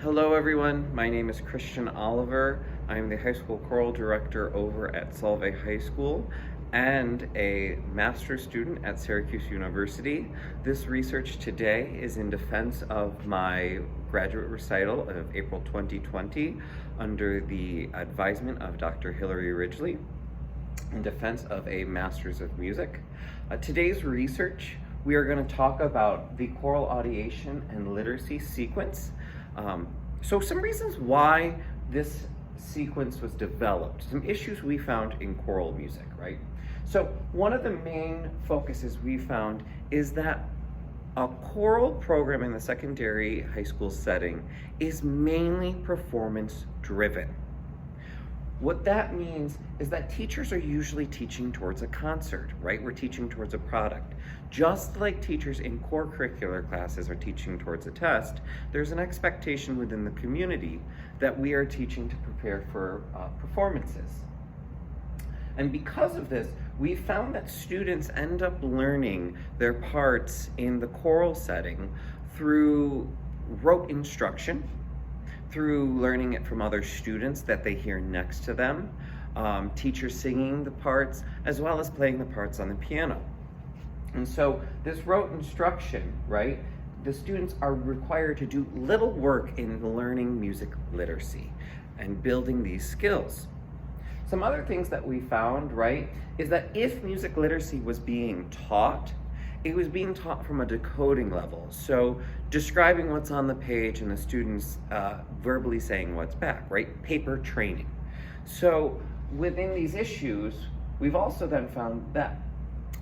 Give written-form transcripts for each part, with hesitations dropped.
Hello everyone, my name is Christian Oliver. I am the high school choral director over at Solvay High School and a master's student at Syracuse University. This research today is in defense of my graduate recital of April 2020 under the advisement of Dr. Hillary Ridgley in defense of a Master's of Music. Today's research, we are going to talk about the choral audiation and literacy sequence. So some reasons why this sequence was developed, some issues we found in choral music, right? So one of the main focuses we found is that a choral program in the secondary high school setting is mainly performance driven. What that means is that teachers are usually teaching towards a concert, right? We're teaching towards a product. Just like teachers in core curricular classes are teaching towards a test, there's an expectation within the community that we are teaching to prepare for performances. And because of this, we found that students end up learning their parts in the choral setting through rote instruction, through learning it from other students that they hear next to them, teachers singing the parts, as well as playing the parts on the piano. And so this rote instruction, right, the students are required to do little work in learning music literacy and building these skills. Some other things that we found, right, is that if music literacy was being taught, it was being taught from a decoding level. So describing what's on the page and the students verbally saying what's back, right? Paper training. So within these issues, we've also then found that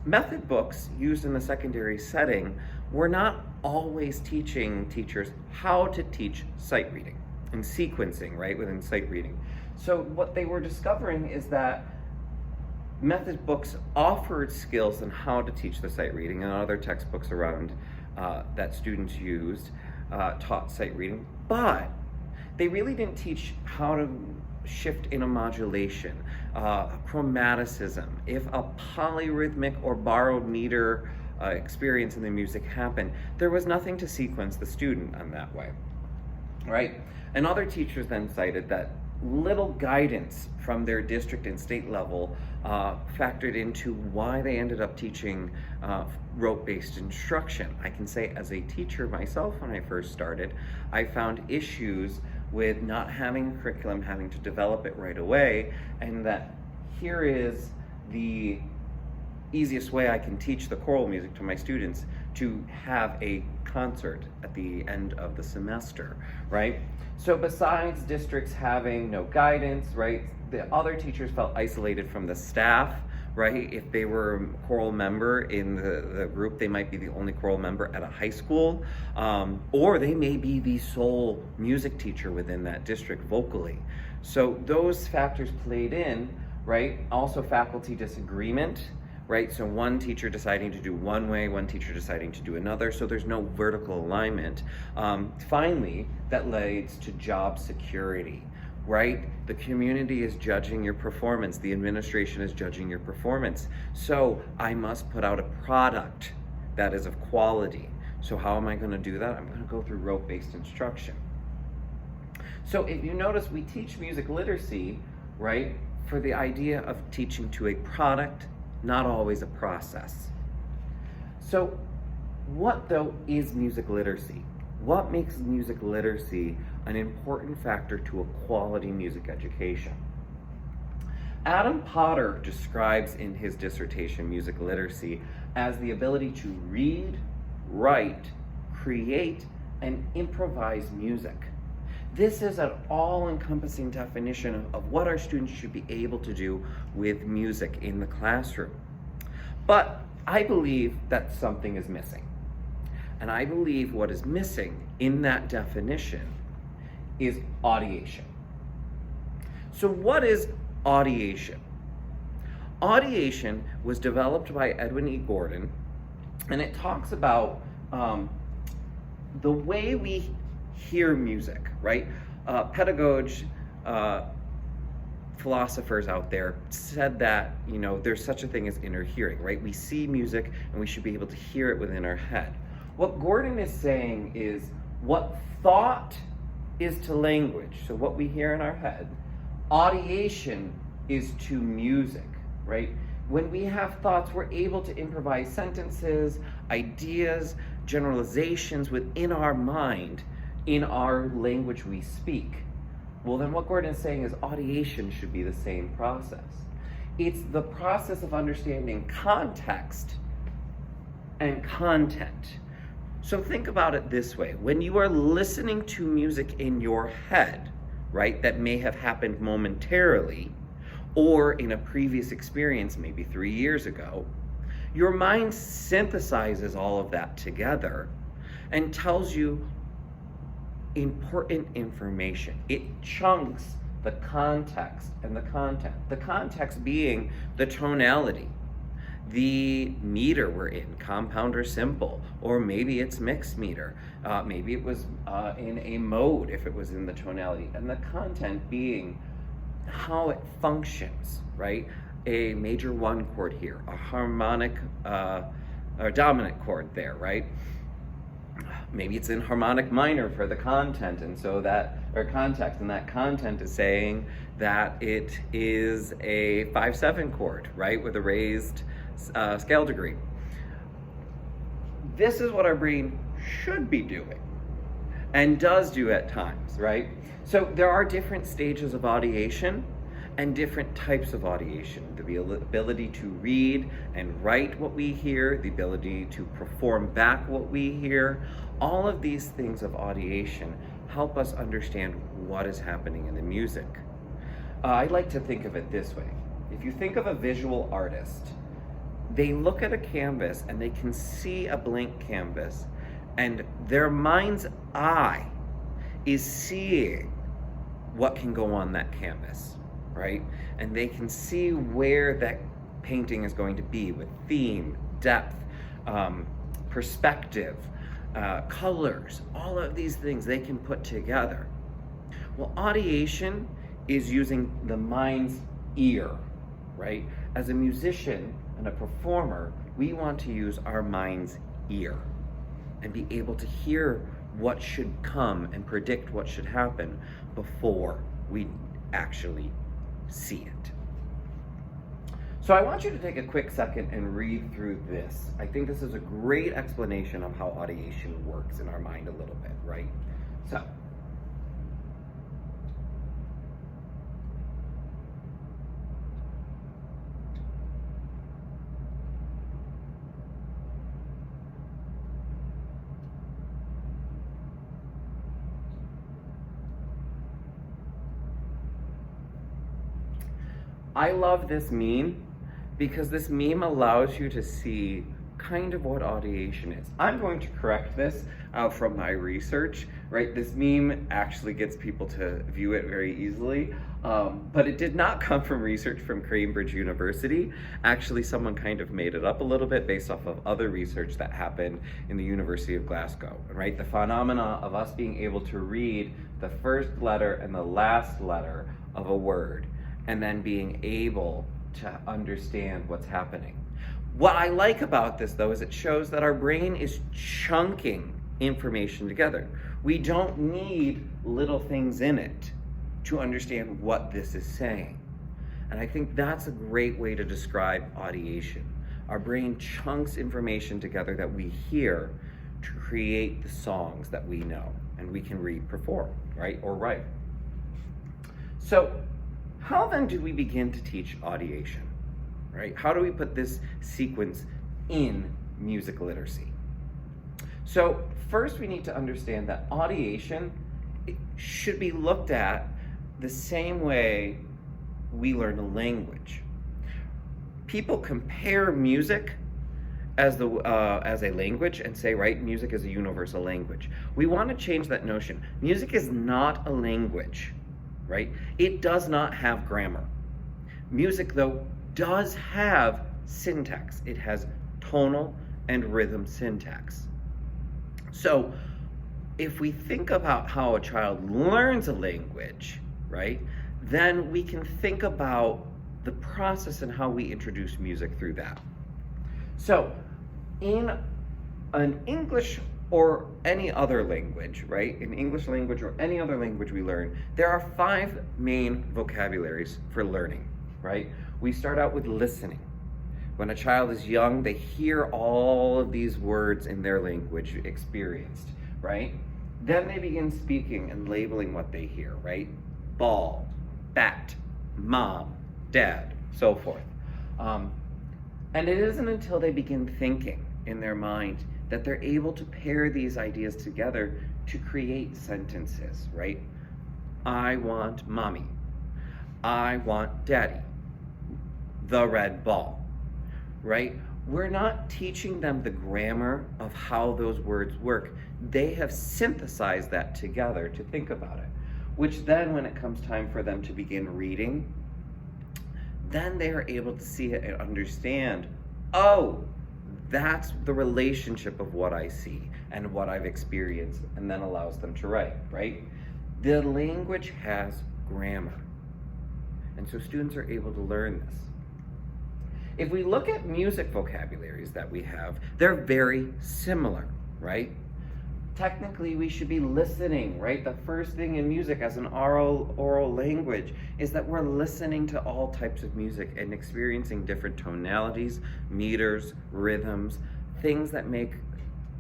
method books used in the secondary setting were not always teaching teachers how to teach sight reading and sequencing, right, within sight reading. So what they were discovering is that method books offered skills on how to teach the sight reading, and other textbooks around that students used taught sight reading, but they really didn't teach how to shift in a modulation, chromaticism, if a polyrhythmic or borrowed meter experience in the music happened, there was nothing to sequence the student on that way, right? And other teachers then cited that little guidance from their district and state level factored into why they ended up teaching rote-based instruction. I can say as a teacher myself, when I first started, I found issues with not having a curriculum, having to develop it right away, and that here is the easiest way I can teach the choral music to my students, to have a concert at the end of the semester, right? So besides districts having no guidance, right, the other teachers felt isolated from the staff, right? If they were a choral member in the group, they might be the only choral member at a high school, or they may be the sole music teacher within that district vocally. So those factors played in, right? Also faculty disagreement, right? So one teacher deciding to do one way, one teacher deciding to do another, so there's no vertical alignment. Finally, that leads to job security, right? The community is judging your performance, the administration is judging your performance. So I must put out a product that is of quality. So how am I going to do that? I'm going to go through rote-based instruction. So if you notice, we teach music literacy, right, for the idea of teaching to a product, not always a process. So what though is music literacy? What makes music literacy an important factor to a quality music education? Adam Potter describes in his dissertation music literacy as the ability to read, write, create, and improvise music. This is an all-encompassing definition of what our students should be able to do with music in the classroom. But I believe that something is missing. And I believe what is missing in that definition is audiation. So what is audiation? Audiation was developed by Edwin E. Gordon, and it talks about the way we hear music, right? Pedagogues, philosophers out there said that, you know, there's such a thing as inner hearing, right? We see music and we should be able to hear it within our head. What Gordon is saying is what thought is to language, so what we hear in our head. Audiation is to music, right? When we have thoughts, we're able to improvise sentences, ideas, generalizations within our mind in our language we speak. Well, then what Gordon is saying is audiation should be the same process. It's the process of understanding context and content. So think about it this way. When you are listening to music in your head, right, that may have happened momentarily, or in a previous experience maybe 3 years ago, your mind synthesizes all of that together and tells you important information. It chunks the context and the content. The context being the tonality, the meter we're in, compound or simple, or maybe it's mixed meter. Maybe it was in a mode if it was in the tonality, and the content being how it functions, right? A major 1 chord here, a harmonic or dominant chord there, right? Maybe it's in harmonic minor for the content, and so that, or context, and that content is saying that it is a 5/7 chord, right, with a raised scale degree. This is what our brain should be doing, and does do at times, right? So there are different stages of audiation and different types of audiation. The ability to read and write what we hear, the ability to perform back what we hear, all of these things of audiation help us understand what is happening in the music. I like to think of it this way. If you think of a visual artist, they look at a canvas and they can see a blank canvas, and their mind's eye is seeing what can go on that canvas, right? And they can see where that painting is going to be with theme, depth, perspective, colors, all of these things they can put together. Well, audiation is using the mind's ear, right? As a musician and a performer, we want to use our mind's ear and be able to hear what should come and predict what should happen before we actually see it. So I want you to take a quick second and read through this. I think this is a great explanation of how audiation works in our mind a little bit, right? So, I love this meme because this meme allows you to see kind of what audiation is. I'm going to correct this from my research, right? This meme actually gets people to view it very easily, but it did not come from research from Cambridge University. Actually, someone kind of made it up a little bit based off of other research that happened in the University of Glasgow, right? The phenomena of us being able to read the first letter and the last letter of a word, and then being able to understand what's happening. What I like about this, though, is it shows that our brain is chunking information together. We don't need little things in it to understand what this is saying. And I think that's a great way to describe audiation. Our brain chunks information together that we hear to create the songs that we know and we can perform, right, or write. So, how then do we begin to teach audiation, right? How do we put this sequence in music literacy? So first we need to understand that audiation should be looked at the same way we learn a language. People compare music as a language and say, right, music is a universal language. We want to change that notion. Music is not a language. Right? It does not have grammar. Music, though, does have syntax. It has tonal and rhythm syntax. So, if we think about how a child learns a language, right, then we can think about the process and how we introduce music through that. So, in an English or any other language, right? In English language or any other language we learn, there are 5 main vocabularies for learning, right? We start out with listening. When a child is young, they hear all of these words in their language experienced, right? Then they begin speaking and labeling what they hear, right? Ball, bat, mom, dad, so forth. And it isn't until they begin thinking in their mind that they're able to pair these ideas together to create sentences, right? I want mommy. I want daddy. The red ball, right? We're not teaching them the grammar of how those words work. They have synthesized that together to think about it, which then when it comes time for them to begin reading, then they are able to see it and understand, oh, that's the relationship of what I see and what I've experienced, and then allows them to write, right? The language has grammar, and so students are able to learn this. If we look at music vocabularies that we have, they're very similar, right? Technically, we should be listening, right? The first thing in music as an oral language is that we're listening to all types of music and experiencing different tonalities, meters, rhythms, things that make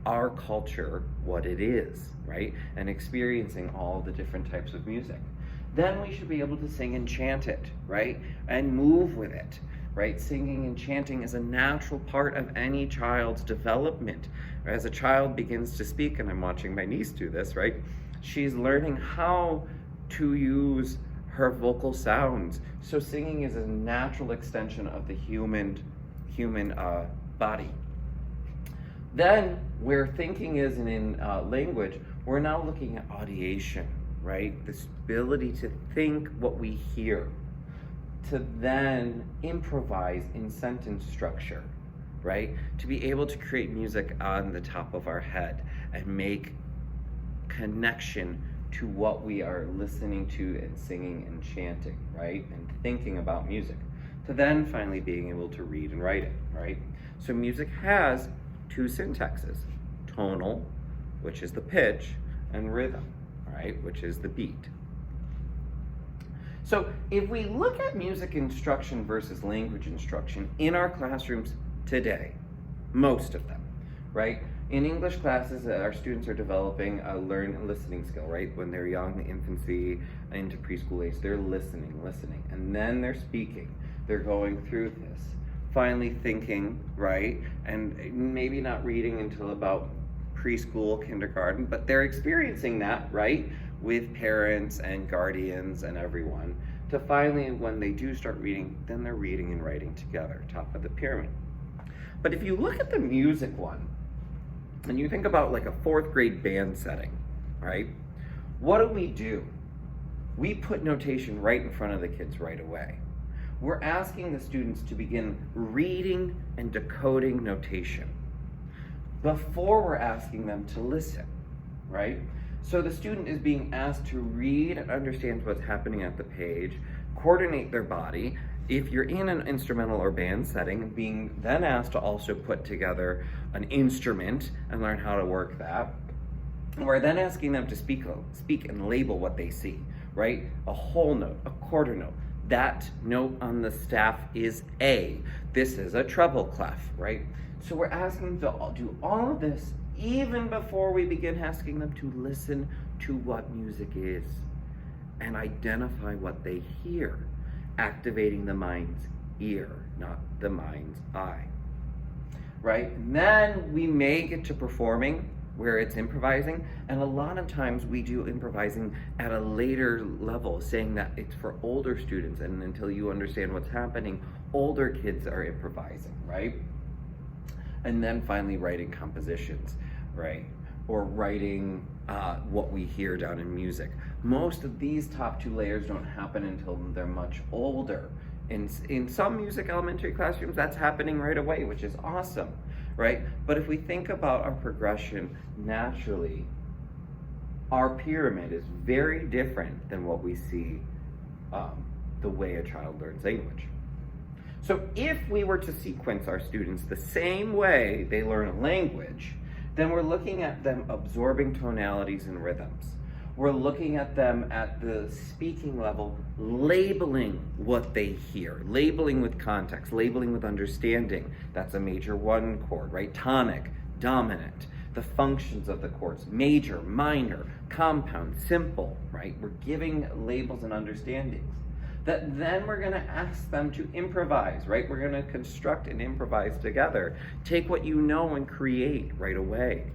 our culture what it is, right? And experiencing all the different types of music. Then we should be able to sing and chant it, right? And move with it, right? Singing and chanting is a natural part of any child's development. As a child begins to speak, and I'm watching my niece do this, right? She's learning how to use her vocal sounds. So singing is a natural extension of the human body. Then where thinking is in language, we're now looking at audiation, right? This ability to think what we hear, to then improvise in sentence structure, right? To be able to create music on the top of our head and make connection to what we are listening to and singing and chanting, right? And thinking about music. To then finally being able to read and write it, right? So music has 2 syntaxes, tonal, which is the pitch, and rhythm, right? Which is the beat. So if we look at music instruction versus language instruction in our classrooms today, most of them, right? In English classes, our students are developing a learn and listening skill, right? When they're young, infancy, into preschool age, they're listening, and then they're speaking. They're going through this, finally thinking, right? And maybe not reading until about preschool, kindergarten, but they're experiencing that, right? With parents and guardians and everyone, to finally, when they do start reading, then they're reading and writing together, top of the pyramid. But if you look at the music one, and you think about like a 4th grade band setting, right? What do? We put notation right in front of the kids right away. We're asking the students to begin reading and decoding notation before we're asking them to listen, right? So the student is being asked to read and understand what's happening at the page, coordinate their body. If you're in an instrumental or band setting, being then asked to also put together an instrument and learn how to work that. We're then asking them to speak and label what they see, right? A whole note, a quarter note. That note on the staff is A. This is a treble clef, right? So we're asking them to do all of this even before we begin asking them to listen to what music is and identify what they hear, activating the mind's ear, not the mind's eye, right? And then we may get to performing where it's improvising, and a lot of times we do improvising at a later level, saying that it's for older students, and until you understand what's happening, older kids are improvising, right? And then finally writing compositions, right? Or writing what we hear down in music. Most of these top 2 layers don't happen until they're much older. In some music elementary classrooms, that's happening right away, which is awesome, right? But if we think about our progression naturally, our pyramid is very different than what we see the way a child learns language. So if we were to sequence our students the same way they learn a language, then we're looking at them absorbing tonalities and rhythms. We're looking at them at the speaking level, labeling what they hear, labeling with context, labeling with understanding. That's a major 1 chord, right? Tonic, dominant, the functions of the chords, major, minor, compound, simple, right? We're giving labels and understandings that then we're gonna ask them to improvise, right? We're gonna construct and improvise together. Take what you know and create right away.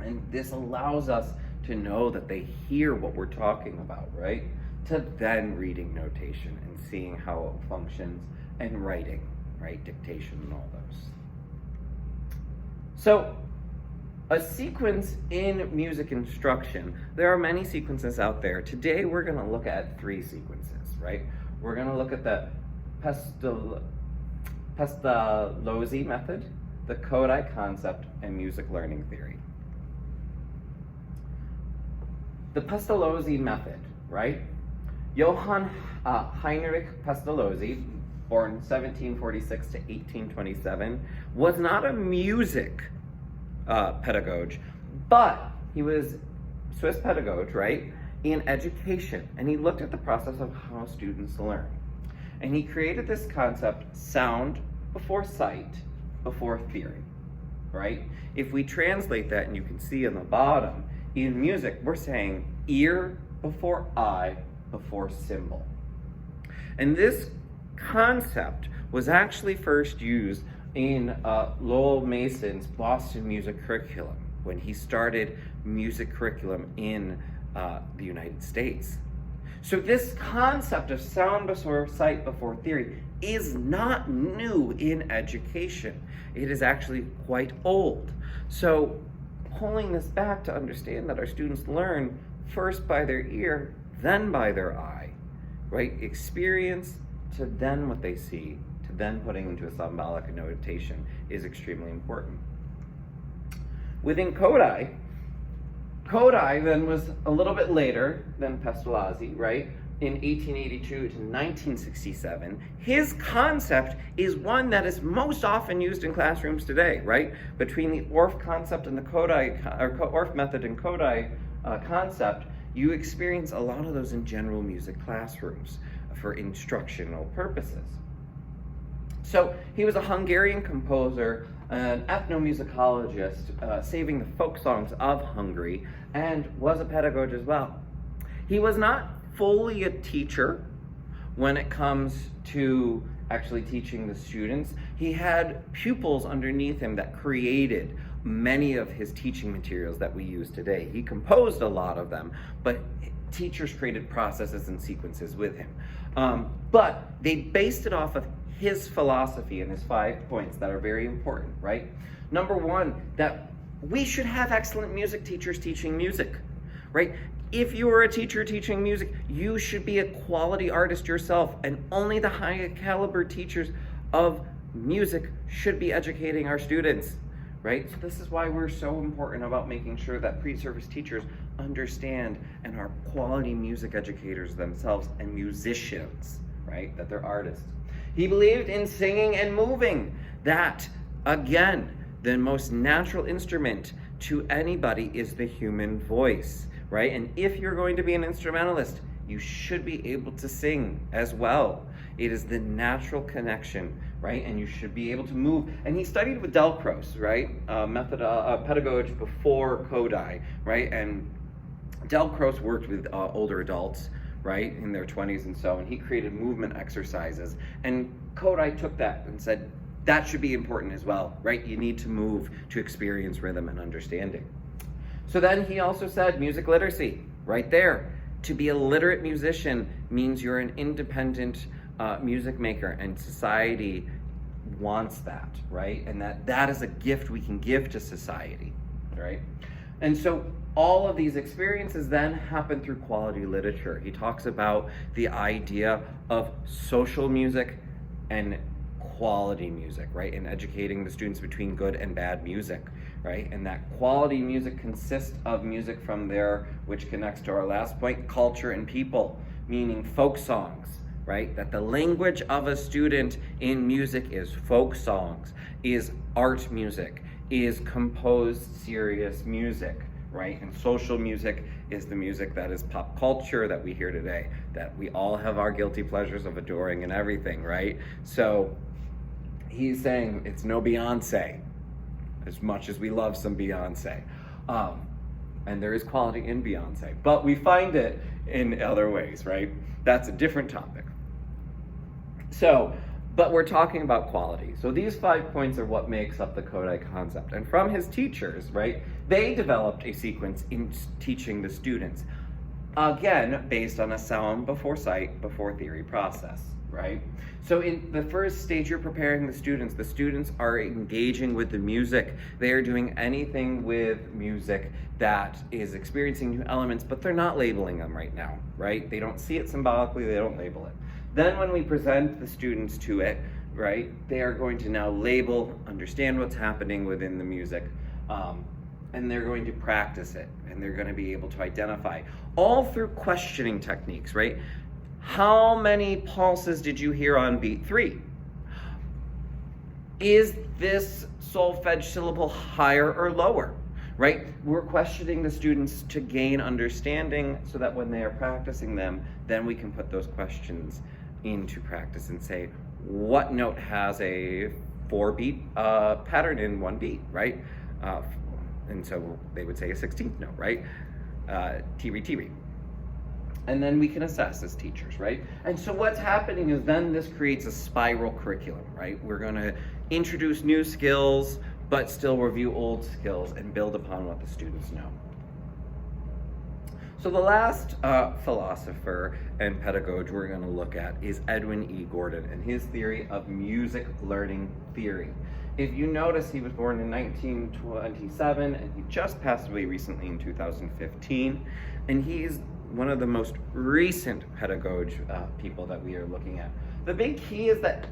And this allows us to know that they hear what we're talking about, right? To then reading notation and seeing how it functions, and writing, right? Dictation and all those. So, a sequence in music instruction, there are many sequences out there. Today we're gonna look at 3 sequences, right? We're gonna look at the Pestalozzi method, the Kodály concept, and music learning theory. The Pestalozzi method, right? Johann Heinrich Pestalozzi, born 1746 to 1827, was not a music pedagogue, but he was Swiss pedagogue, right, in education, and he looked at the process of how students learn. And he created this concept, sound before sight, before theory, right? If we translate that, and you can see on the bottom, in music, we're saying ear before eye, before symbol. And this concept was actually first used in Lowell Mason's Boston music curriculum when he started music curriculum in the United States. So this concept of sound before sight before theory is not new in education. It is actually quite old. So pulling this back to understand that our students learn first by their ear, then by their eye, right? Experience to then what they see, to then putting into a symbolic notation is extremely important. Within Kodály then was a little bit later than Pestalozzi, right? In 1882 to 1967. His concept is one that is most often used in classrooms today, right? Between the Orff concept and the Orff method and Kodály concept, you experience a lot of those in general music classrooms for instructional purposes. So he was a Hungarian composer, an ethnomusicologist, saving the folk songs of Hungary, and was a pedagogue as well. He was not fully a teacher when it comes to actually teaching the students. He had pupils underneath him that created many of his teaching materials that we use today. He composed a lot of them, but teachers created processes and sequences with him. But they based it off of his philosophy and his 5 points that are very important, right? Number 1, that we should have excellent music teachers teaching music, right? If you are a teacher teaching music, you should be a quality artist yourself, and only the high caliber teachers of music should be educating our students, right? So this is why we're so important about making sure that pre-service teachers understand and are quality music educators themselves and musicians, right? That they're artists. He believed in singing and moving, that, again, the most natural instrument to anybody is the human voice, right? And if you're going to be an instrumentalist, you should be able to sing as well. It is the natural connection, right? And you should be able to move. And he studied with Delcros, right? Pedagogue before Kodály, right? And Delcros worked with older adults, right, in their 20s and so, and he created movement exercises. And Kodály took that and said, that should be important as well, right? You need to move to experience rhythm and understanding. So then he also said music literacy, right there. To be a literate musician means you're an independent music maker, and society wants that, right? And that is a gift we can give to society, right? And so all of these experiences then happen through quality literature. He talks about the idea of social music and quality music, right? And educating the students between good and bad music, right? And that quality music consists of music from there, which connects to our last point, culture and people, meaning folk songs, right? That the language of a student in music is folk songs, is art music, is composed serious music, right? And social music is the music that is pop culture that we hear today, that we all have our guilty pleasures of adoring and everything, right? So he's saying it's no Beyonce, as much as we love some Beyonce. And there is quality in Beyonce, but we find it in other ways, right? That's a different topic. So, but we're talking about quality. So these 5 points are what makes up the Kodály concept. And from his teachers, right, they developed a sequence in teaching the students, again, based on a sound before sight, before theory process, right? So in the first stage, you're preparing the students are engaging with the music. They are doing anything with music that is experiencing new elements, but they're not labeling them right now, right? They don't see it symbolically, they don't label it. Then when we present the students to it, right, they are going to now label, understand what's happening within the music, and they're going to practice it, and they're going to be able to identify, all through questioning techniques, right? How many pulses did you hear on beat 3? Is this solfege syllable higher or lower, right? We're questioning the students to gain understanding so that when they are practicing them, then we can put those questions into practice and say, what note has a 4-beat pattern in 1 beat, right? And so they would say a 16th note, right? Tiri. And then we can assess as teachers, right? And so what's happening is then this creates a spiral curriculum, right? We're gonna introduce new skills, but still review old skills and build upon what the students know. So the last philosopher and pedagogue we're going to look at is Edwin E. Gordon and his theory of music learning theory. If you notice, he was born in 1927 and he just passed away recently in 2015. And he's one of the most recent pedagogue people that we are looking at. The big key is that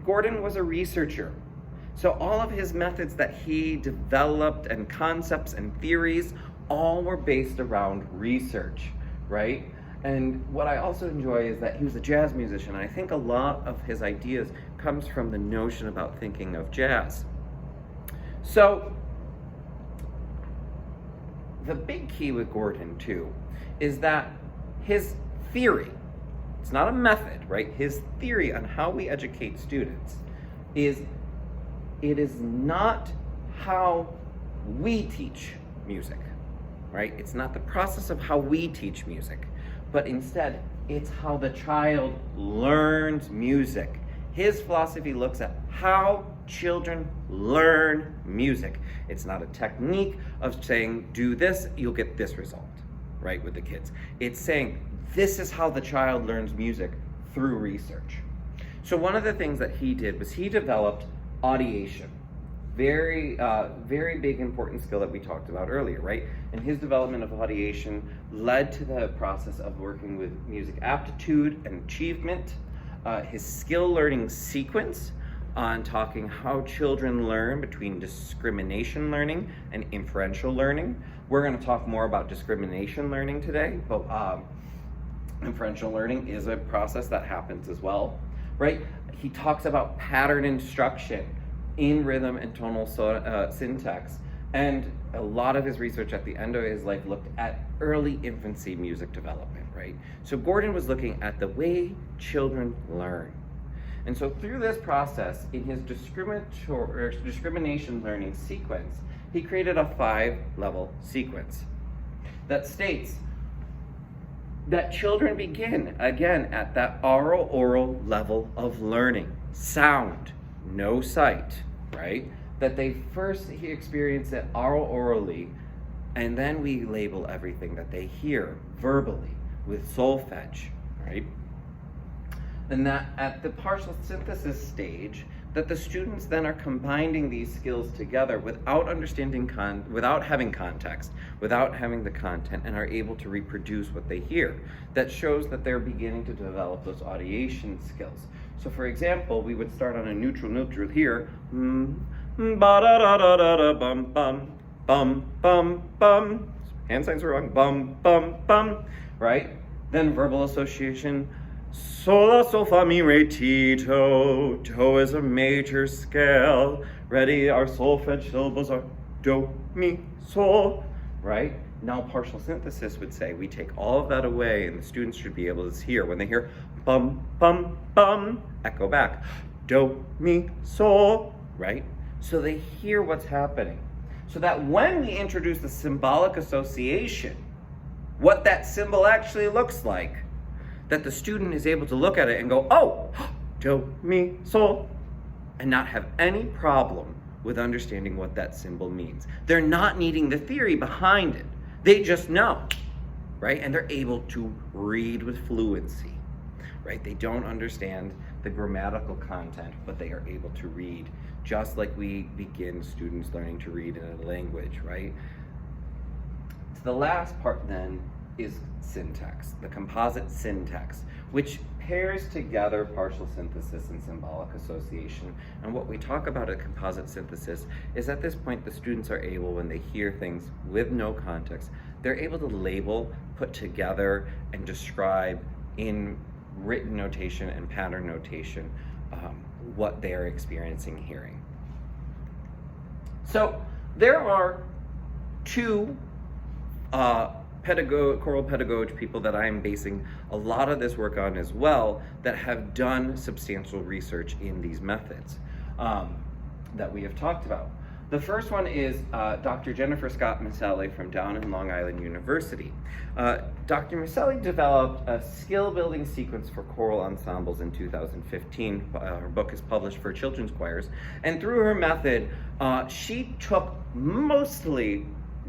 Gordon was a researcher. So all of his methods that he developed and concepts and theories all were based around research, right? And what I also enjoy is that he was a jazz musician, and I think a lot of his ideas comes from the notion about thinking of jazz. So the big key with Gordon too is that his theory, it's not a method, right? His theory on how we educate students is, it is not how we teach music, right? It's not the process of how we teach music, but instead it's how the child learns music. His philosophy looks at how children learn music. It's not a technique of saying, do this, you'll get this result, right, with the kids. It's saying, this is how the child learns music through research. So one of the things that he did was he developed audiation. Very big, important skill that we talked about earlier, right? And his development of audiation led to the process of working with music aptitude and achievement, his skill learning sequence on talking how children learn between discrimination learning and inferential learning. We're going to talk more about discrimination learning today, but inferential learning is a process that happens as well, right? He talks about pattern instruction in rhythm and tonal syntax. And a lot of his research at the end of his life looked at early infancy music development, right? So Gordon was looking at the way children learn. And so through this process, in his discrimination learning sequence, he created a 5-level sequence that states that children begin, again, at that oral level of learning. Sound, no sight, right? That they first experience it orally, and then we label everything that they hear verbally with solfege, right? And that at the partial synthesis stage, that the students then are combining these skills together without understanding, without having context, without having the content, and are able to reproduce what they hear. That shows that they're beginning to develop those audiation skills. So for example, we would start on a neutral here, ba-da-da-da-da-da-bum-bum, bum-bum-bum. Hand signs are wrong, bum-bum-bum, right? Then verbal association, Sol, la, sol, fa, mi, re, ti, do. Do is a major scale. Ready, our solfege syllables are do, mi, sol, right? Now partial synthesis would say we take all of that away and the students should be able to hear when they hear bum, bum, bum, echo back, do, mi, sol, right? So they hear what's happening. So that when we introduce the symbolic association, what that symbol actually looks like, that the student is able to look at it and go, oh, do, mi, sol, and not have any problem with understanding what that symbol means. They're not needing the theory behind it. They just know, right? And they're able to read with fluency, right? They don't understand the grammatical content, but they are able to read, just like we begin students learning to read in a language, right? So the last part then is syntax, the composite syntax, which pairs together partial synthesis and symbolic association. And what we talk about at composite synthesis is at this point the students are able, when they hear things with no context, they're able to label, put together, and describe in written notation and pattern notation what they're experiencing hearing. So there are two choral pedagogue people that I'm basing a lot of this work on as well, that have done substantial research in these methods that we have talked about. The first one is Dr. Jennifer Scott Miceli from down in Long Island University. Dr. Miceli developed a skill-building sequence for choral ensembles in 2015. Her book is published for children's choirs. And through her method, she took mostly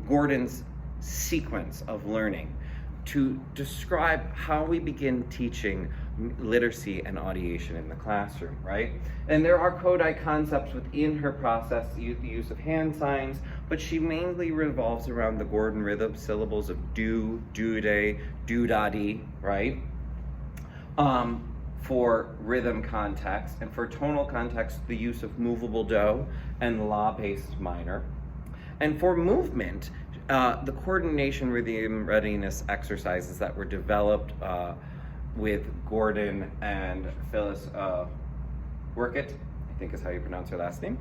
Gordon's sequence of learning to describe how we begin teaching literacy and audiation in the classroom, right? And there are Kodály concepts within her process, the use of hand signs, but she mainly revolves around the Gordon rhythm syllables of do, do-day, do-da-dee, right? For rhythm context, and for tonal context, the use of movable do and la-based minor. And for movement, the coordination rhythm readiness exercises that were developed with Gordon and Phyllis Workett, I think is how you pronounce her last name,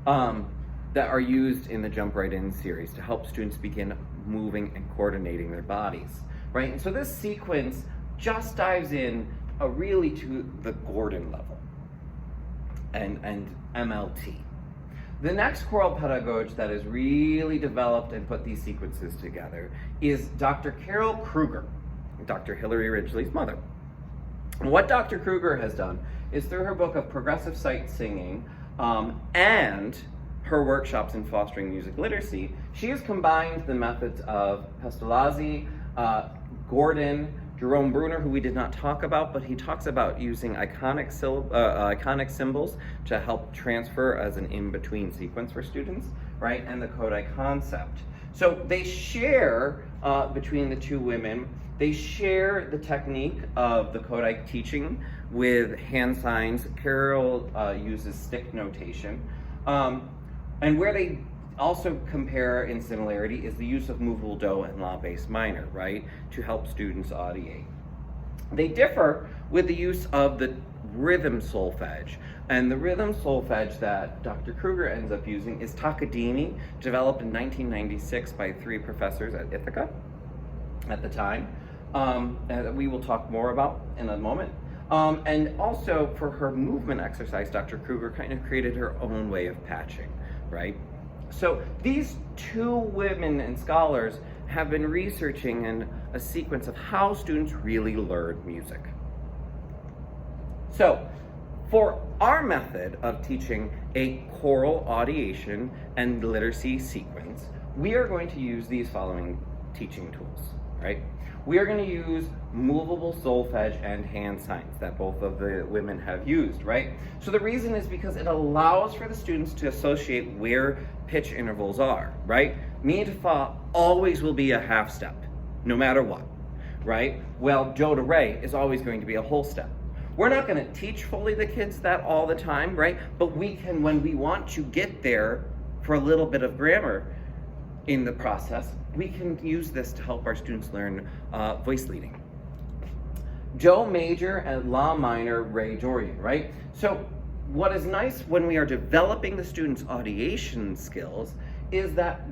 that are used in the Jump Right In series to help students begin moving and coordinating their bodies, right? And so this sequence just dives in really to the Gordon level and MLT. The next choral pedagogue that has really developed and put these sequences together is Dr. Carol Krueger, Dr. Hillary Ridgley's mother. And what Dr. Krueger has done is, through her book of progressive sight singing and her workshops in fostering music literacy, she has combined the methods of Pestalozzi, Gordon, Jerome Bruner, who we did not talk about, but he talks about using iconic symbols to help transfer as an in-between sequence for students, right? And the Kodály concept. So they share, between the two women, they share the technique of the Kodály teaching with hand signs. Carol uses stick notation. And where they also compare in similarity is the use of movable do and la-based minor, right, to help students audiate. They differ with the use of the rhythm solfege. And the rhythm solfege that Dr. Krueger ends up using is Takadimi, developed in 1996 by 3 professors at Ithaca at the time, that we will talk more about in a moment. And also for her movement exercise, Dr. Krueger kind of created her own way of patching, right? So these two women and scholars have been researching in a sequence of how students really learn music. So for our method of teaching a choral audiation and literacy sequence, we are going to use these following teaching tools, right? We are going to use movable solfege and hand signs that both of the women have used, right? So the reason is because it allows for the students to associate where pitch intervals are, right? Mi to fa always will be a half step, no matter what, right? Well, do to re is always going to be a whole step. We're not going to teach fully the kids that all the time, right? But we can, when we want to get there for a little bit of grammar in the process, we can use this to help our students learn voice leading. Do major and La minor, Re Dorian, right? So what is nice when we are developing the students' audiation skills is that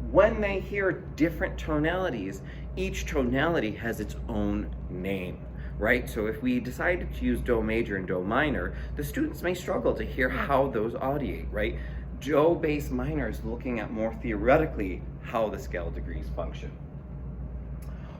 when they hear different tonalities, each tonality has its own name, right? So if we decided to use Do major and Do minor, the students may struggle to hear how those audiate, right? Do bass minor is looking at more theoretically how the scale degrees function.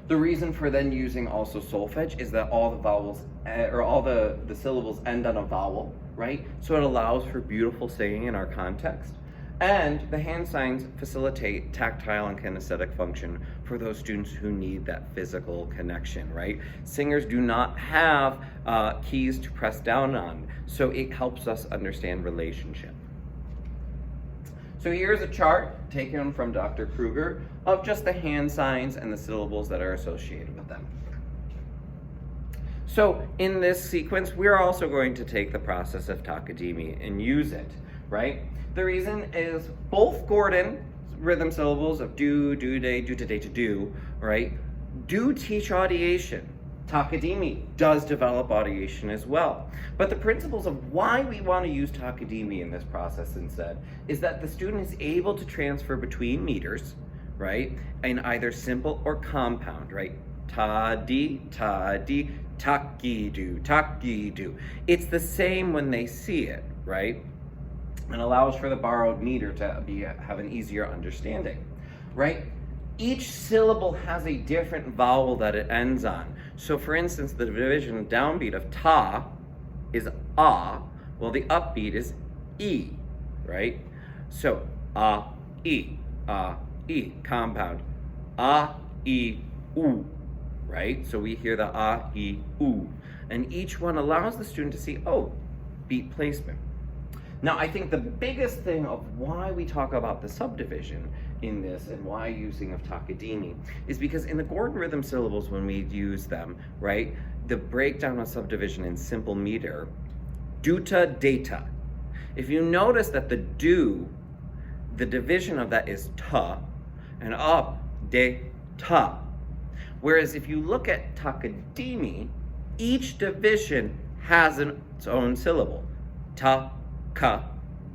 The reason for then using also solfege is that all the vowels, or all the syllables end on a vowel, right? So it allows for beautiful singing in our context. And the hand signs facilitate tactile and kinesthetic function for those students who need that physical connection, right? Singers do not have keys to press down on, so it helps us understand relationship. So here's a chart taken from Dr. Krueger of just the hand signs and the syllables that are associated with them. So in this sequence, we're also going to take the process of takadimi and use it, right? The reason is both Gordon's rhythm syllables of do, day, do, to do, right, do teach audiation. Takadimi does develop audiation as well. But the principles of why we want to use takadimi in this process instead is that the student is able to transfer between meters, right, in either simple or compound, right? Ta-di, taki-do. It's the same when they see it, right? And allows for the borrowed meter to have an easier understanding, right? Each syllable has a different vowel that it ends on. So for instance, the division downbeat of ta is a, while the upbeat is e, right? So e, compound, e, u, right? So we hear the e, u. And each one allows the student to see, oh, beat placement. Now, I think the biggest thing of why we talk about the subdivision in this and why using of takadimi is because in the Gordon rhythm syllables, when we use them, right, the breakdown of subdivision in simple meter, duta, data. If you notice that the do, the division of that is ta, and up, de, ta. Whereas if you look at takadimi, each division has its own syllable. Ta, ka,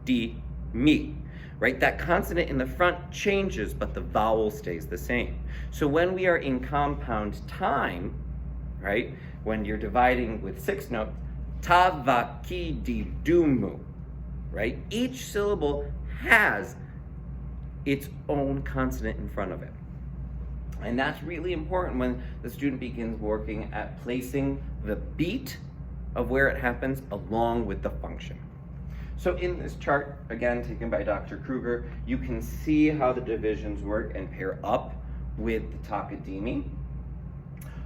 di, mi, right? That consonant in the front changes, but the vowel stays the same. So when we are in compound time, right, when you're dividing with 6 notes, ta, va, ki, di, du, mu, right? Each syllable has its own consonant in front of it. And that's really important when the student begins working at placing the beat of where it happens along with the function. So in this chart, again, taken by Dr. Krueger, you can see how the divisions work and pair up with the takadimi.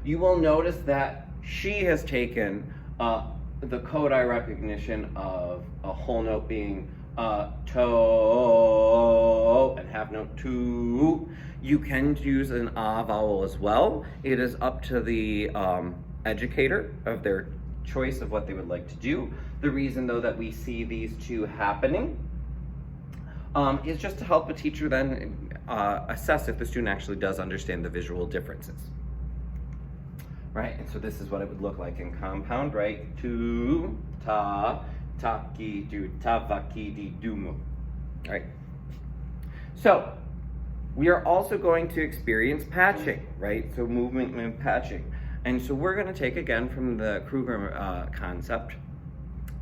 You will notice that she has taken the Kodály recognition of a whole note being to and half note to. You can use an vowel as well. It is up to the educator of their choice of what they would like to do. The reason, though, that we see these two happening is just to help a teacher then assess if the student actually does understand the visual differences. Right, and so this is what it would look like in compound, right? Tu, ta, taki, do, ta, va, ki, di, du, mu. All right. So we are also going to experience patching, right? So movement and patching. And so we're going to take again from the Krueger concept,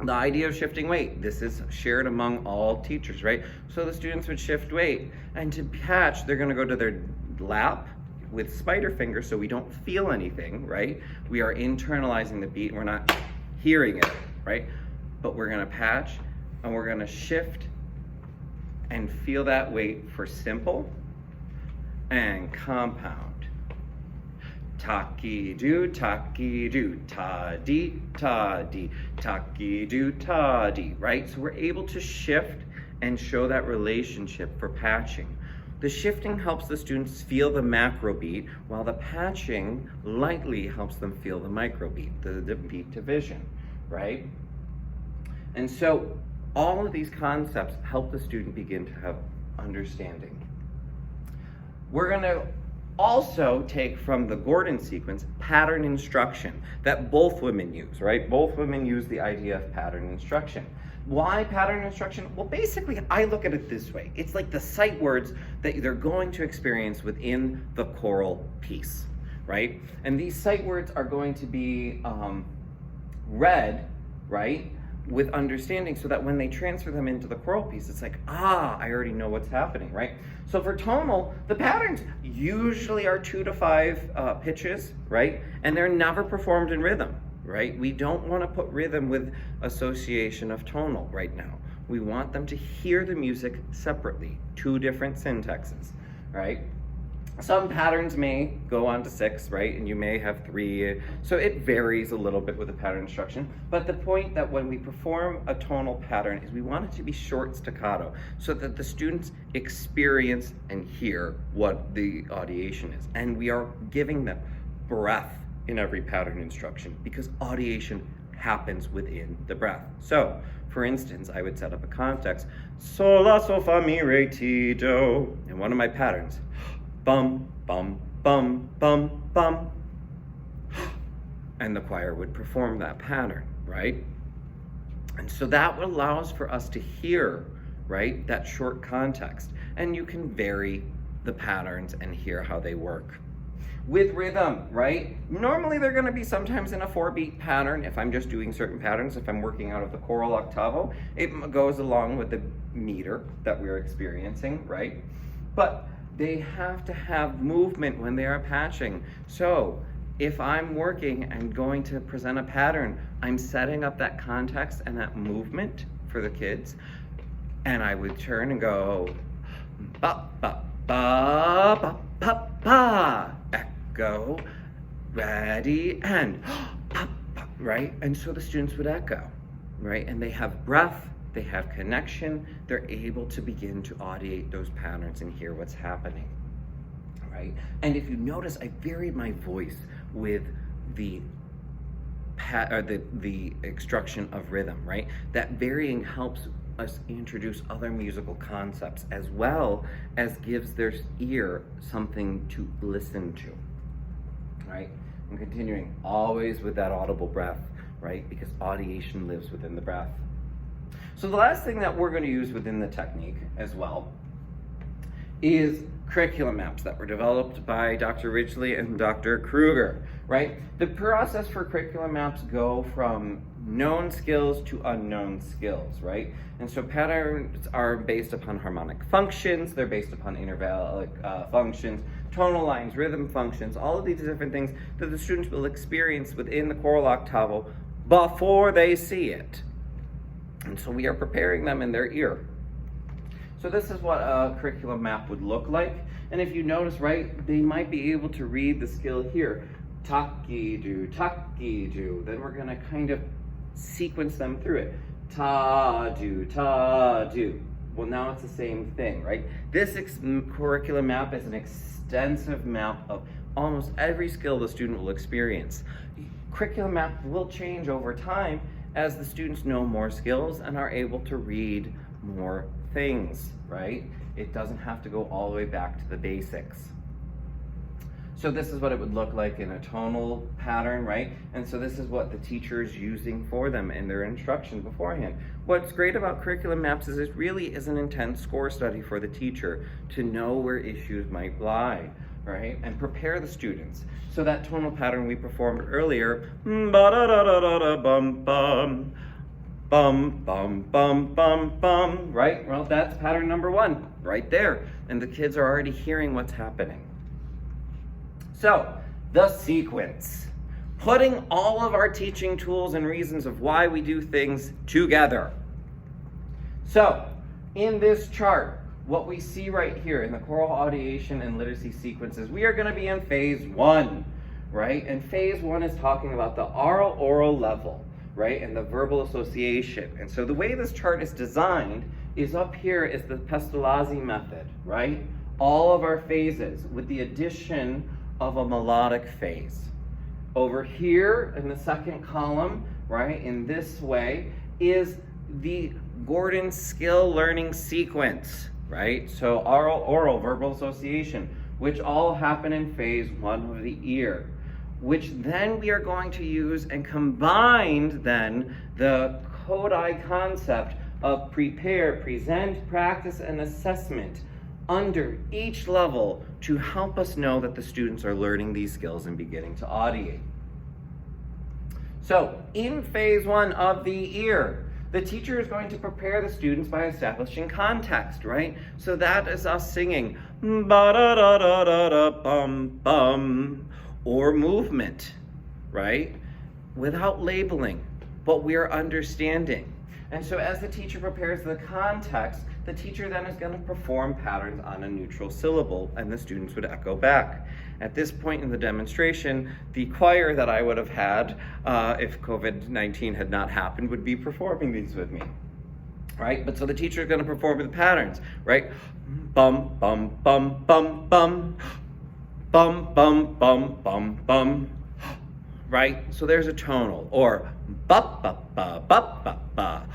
the idea of shifting weight. This is shared among all teachers, right? So the students would shift weight, and to patch, they're going to go to their lap with spider fingers so we don't feel anything, right? We are internalizing the beat, and we're not hearing it, right? But we're going to patch, and we're going to shift and feel that weight for simple and compound. Taki-do, ta-di, ta-di, taki-do, ta-di, right? So we're able to shift and show that relationship for patching. The shifting helps the students feel the macro beat, while the patching lightly helps them feel the micro beat, the beat division, right? And so all of these concepts help the student begin to have understanding. We're going to also take from the Gordon sequence pattern instruction that both women use, right? Both women use the idea of pattern instruction. Why pattern instruction? Well, basically, I look at it this way. It's like the sight words that they're going to experience within the choral piece, right? And these sight words are going to be read, right, with understanding, so that when they transfer them into the choral piece, it's like, I already know what's happening, right? So for tonal, the patterns usually are 2 to 5 pitches, right? And they're never performed in rhythm, right? We don't want to put rhythm with association of tonal right now. We want them to hear the music separately, 2 different syntaxes, right? Some patterns may go on to 6, right? And you may have 3. So it varies a little bit with the pattern instruction. But the point that when we perform a tonal pattern is we want it to be short staccato so that the students experience and hear what the audiation is. And we are giving them breath in every pattern instruction because audiation happens within the breath. So, for instance, I would set up a context, sol, la, sol, fa, mi, re, ti, do, in one of my patterns. Bum, bum, bum, bum, bum. And the choir would perform that pattern, right? And so that allows for us to hear, right, that short context. And you can vary the patterns and hear how they work. With rhythm, right? Normally they're going to be sometimes in a 4-beat pattern if I'm just doing certain patterns. If I'm working out of the choral octavo, it goes along with the meter that we're experiencing, right? But they have to have movement when they are patching. So if I'm working and going to present a pattern, I'm setting up that context and that movement for the kids. And I would turn and go, ba, ba, ba, ba, ba, ba, echo, ready, and ba, ba, right? And so the students would echo, right? And they have breath, they have connection, they're able to begin to audiate those patterns and hear what's happening, right? And if you notice, I varied my voice with the extraction of rhythm, right? That varying helps us introduce other musical concepts as well as gives their ear something to listen to, right? And continuing always with that audible breath, right? Because audiation lives within the breath. So the last thing that we're going to use within the technique as well is curriculum maps that were developed by Dr. Ridgley and Dr. Krueger, right? The process for curriculum maps go from known skills to unknown skills, right? And so patterns are based upon harmonic functions, they're based upon intervallic functions, tonal lines, rhythm functions, all of these different things that the students will experience within the choral octavo before they see it. And so we are preparing them in their ear. So this is what a curriculum map would look like. And if you notice, right, they might be able to read the skill here. Taki-do, taki-do. Then we're gonna kind of sequence them through it. Ta-do, ta-do. Well, now it's the same thing, right? This curriculum map is an extensive map of almost every skill the student will experience. Curriculum map will change over time as the students know more skills and are able to read more things, right? It doesn't have to go all the way back to the basics. So this is what it would look like in a tonal pattern, right? And so this is what the teacher is using for them in their instruction beforehand. What's great about curriculum maps is it really is an intense score study for the teacher to know where issues might lie, right? And prepare the students. So that tonal pattern we performed earlier, ba-da-da-da-da-bum, bum, bum, bum, bum, bum, bum, right? Well, that's pattern number 1, right there. And the kids are already hearing what's happening. So, the sequence. Putting all of our teaching tools and reasons of why we do things together. So, in this chart, what we see right here in the choral audiation and literacy sequences, we are going to be in phase 1, right? And phase 1 is talking about the oral level, right? And the verbal association. And so the way this chart is designed is up here is the Pestalozzi method, right? All of our phases with the addition of a melodic phase. Over here in the second column, right, in this way, is the Gordon skill learning sequence, right? So oral, verbal association, which all happen in phase 1 of the ear, which then we are going to use and combine then the Kodály concept of prepare, present, practice, and assessment under each level to help us know that the students are learning these skills and beginning to audiate. So in phase 1 of the ear, the teacher is going to prepare the students by establishing context, right? So that is us singing ba-da-da-da-da-da-bum-bum, or movement, right? Without labeling, but we are understanding. And so as the teacher prepares the context, the teacher then is going to perform patterns on a neutral syllable, and the students would echo back. At this point in the demonstration, the choir that I would have had if COVID-19 had not happened would be performing these with me, right? But so the teacher is going to perform the patterns, right? Bum, bum, bum, bum, bum, bum, bum, bum, bum, bum, right? So there's a tonal, or ba, ba, ba, ba, ba, ba.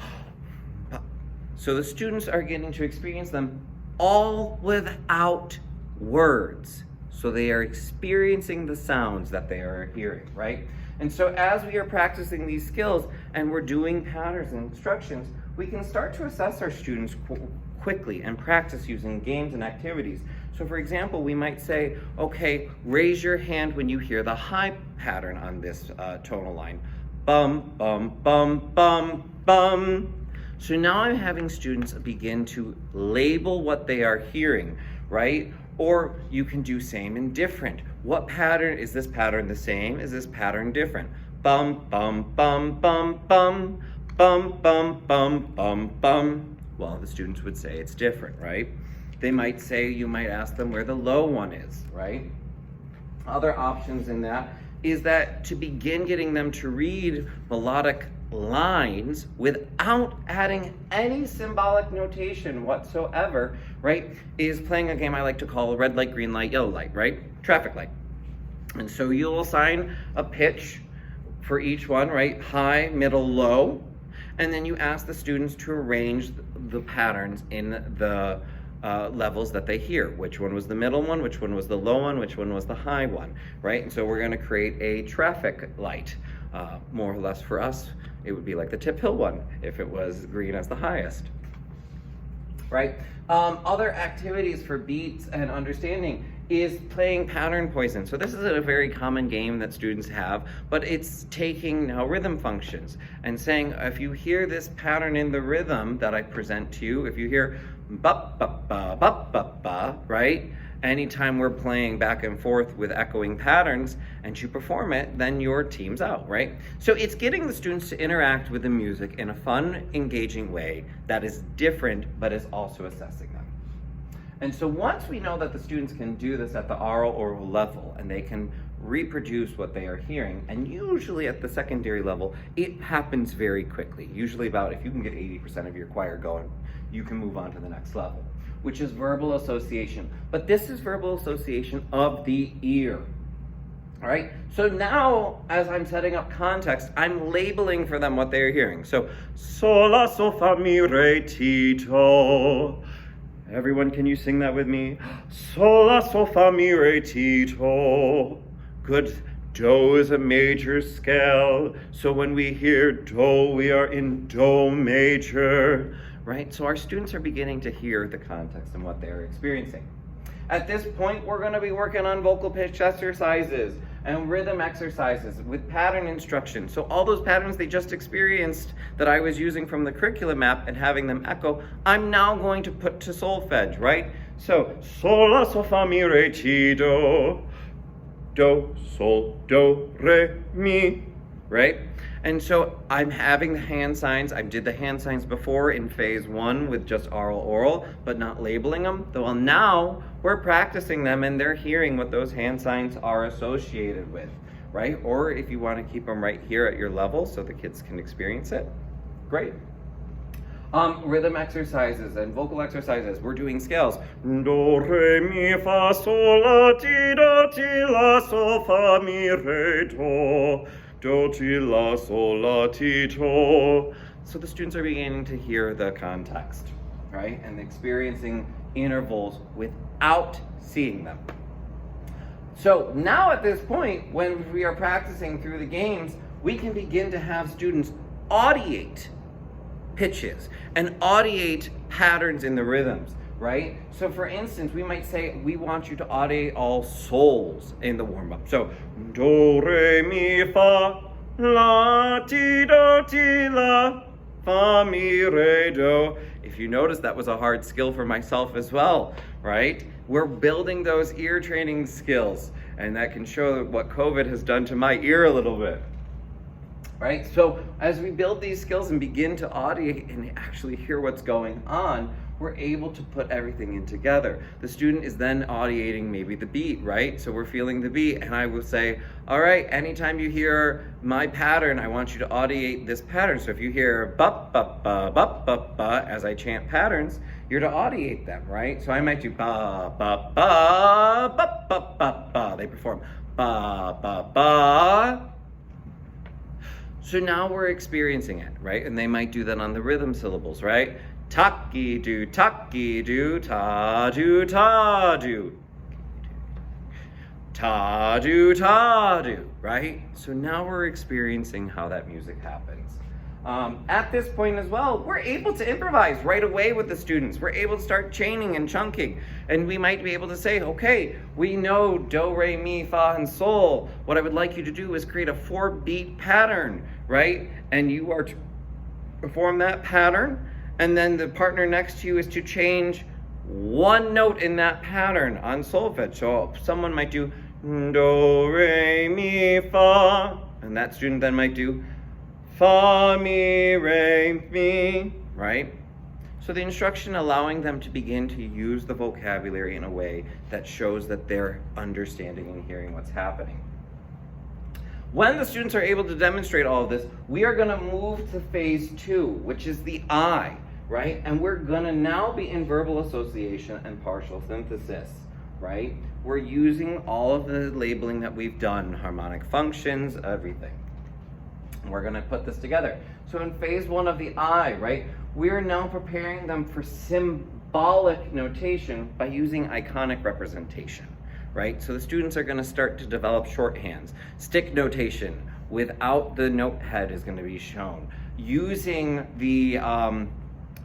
So the students are getting to experience them all without words. So they are experiencing the sounds that they are hearing, right? And so as we are practicing these skills and we're doing patterns and instructions, we can start to assess our students quickly and practice using games and activities. So for example, we might say, okay, raise your hand when you hear the high pattern on this tonal line. Bum, bum, bum, bum, bum. So now I'm having students begin to label what they are hearing, right? Or you can do same and different. What pattern, is this pattern the same? Is this pattern different? Bum, bum, bum, bum, bum, bum, bum, bum, bum, bum. Well, the students would say it's different, right? They might say, you might ask them where the low one is, right? Other options in that is that to begin getting them to read melodic lines without adding any symbolic notation whatsoever, right, is playing a game I like to call red light, green light, yellow light, right? Traffic light. And so you'll assign a pitch for each one, right? High, middle, low. And then you ask the students to arrange the patterns in the levels that they hear. Which one was the middle one, which one was the low one, which one was the high one, right? And so we're going to create a traffic light. More or less for us, it would be like the Tip Hill one if it was green as the highest, right? Other activities for beats and understanding is playing pattern poison. So this is a very common game that students have, but it's taking now rhythm functions and saying, if you hear this pattern in the rhythm that I present to you, if you hear ba ba ba ba ba ba, right? Anytime we're playing back and forth with echoing patterns and you perform it, then your team's out, right? So it's getting the students to interact with the music in a fun, engaging way that is different, but is also assessing them. And so once we know that the students can do this at the oral level and they can reproduce what they are hearing, and usually at the secondary level, it happens very quickly. Usually about, if you can get 80% of your choir going, you can move on to the next level, which is verbal association. But this is verbal association of the ear, all right? So now, as I'm setting up context, I'm labeling for them what they're hearing. So, sol, la, sol, fa, mi, re, ti, do. Everyone, can you sing that with me? Sol, la, sol, fa, mi, re, ti, do. Good. Do is a major scale. So when we hear do, we are in do major, right? So our students are beginning to hear the context and what they're experiencing. At this point, we're going to be working on vocal pitch exercises and rhythm exercises with pattern instruction. So all those patterns they just experienced that I was using from the curriculum map and having them echo, I'm now going to put to solfege, right? So, sol, la, sol, fa, mi, re, ti, do, do, sol, do, re, mi, right? And so I'm having the hand signs. I did the hand signs before in phase 1 with just oral, but not labeling them. Well, now we're practicing them and they're hearing what those hand signs are associated with, right? Or if you want to keep them right here at your level so the kids can experience it, great. Rhythm exercises and vocal exercises. We're doing scales. Do, re, mi, fa, sol, la, ti, do, ti, la, sol, fa, mi, re, do. Do, ti, la, sol, la, ti, do. So the students are beginning to hear the context, right? And experiencing intervals without seeing them. So now at this point, when we are practicing through the games, we can begin to have students audiate pitches and audiate patterns in the rhythms, right? So for instance, we might say, we want you to audiate all sols in the warm-up. So, do, re, mi, fa, la, ti, do, ti, la, fa, mi, re, do. If you notice, that was a hard skill for myself as well, right? We're building those ear training skills, and that can show what COVID has done to my ear a little bit. Right? So as we build these skills and begin to audiate and actually hear what's going on, we're able to put everything in together. The student is then audiating maybe the beat, right? So we're feeling the beat, and I will say, all right, anytime you hear my pattern, I want you to audiate this pattern. So if you hear ba ba ba ba ba ba as I chant patterns, you're to audiate them, right? So I might do ba ba ba ba ba ba ba. They perform ba ba ba. So now we're experiencing it, right? And they might do that on the rhythm syllables, right? Taki do, ta do, ta do. Ta do, right? So now we're experiencing how that music happens. At this point as well, we're able to improvise right away with the students. We're able to start chaining and chunking. And we might be able to say, okay, we know do, re, mi, fa, and sol. What I would like you to do is create a 4-beat pattern, right? And you are to perform that pattern, and then the partner next to you is to change one note in that pattern on solfege. So someone might do do, re, mi, fa, and that student then might do fa, mi, re, mi, right? So the instruction allowing them to begin to use the vocabulary in a way that shows that they're understanding and hearing what's happening. When the students are able to demonstrate all of this, we are going to move to phase 2, which is the I, right? And we're going to now be in verbal association and partial synthesis, right? We're using all of the labeling that we've done, harmonic functions, everything. We're going to put this together. So in phase 1 of the I, right, we're now preparing them for symbolic notation by using iconic representation, right? So the students are going to start to develop shorthands. Stick notation without the note head is going to be shown. Using the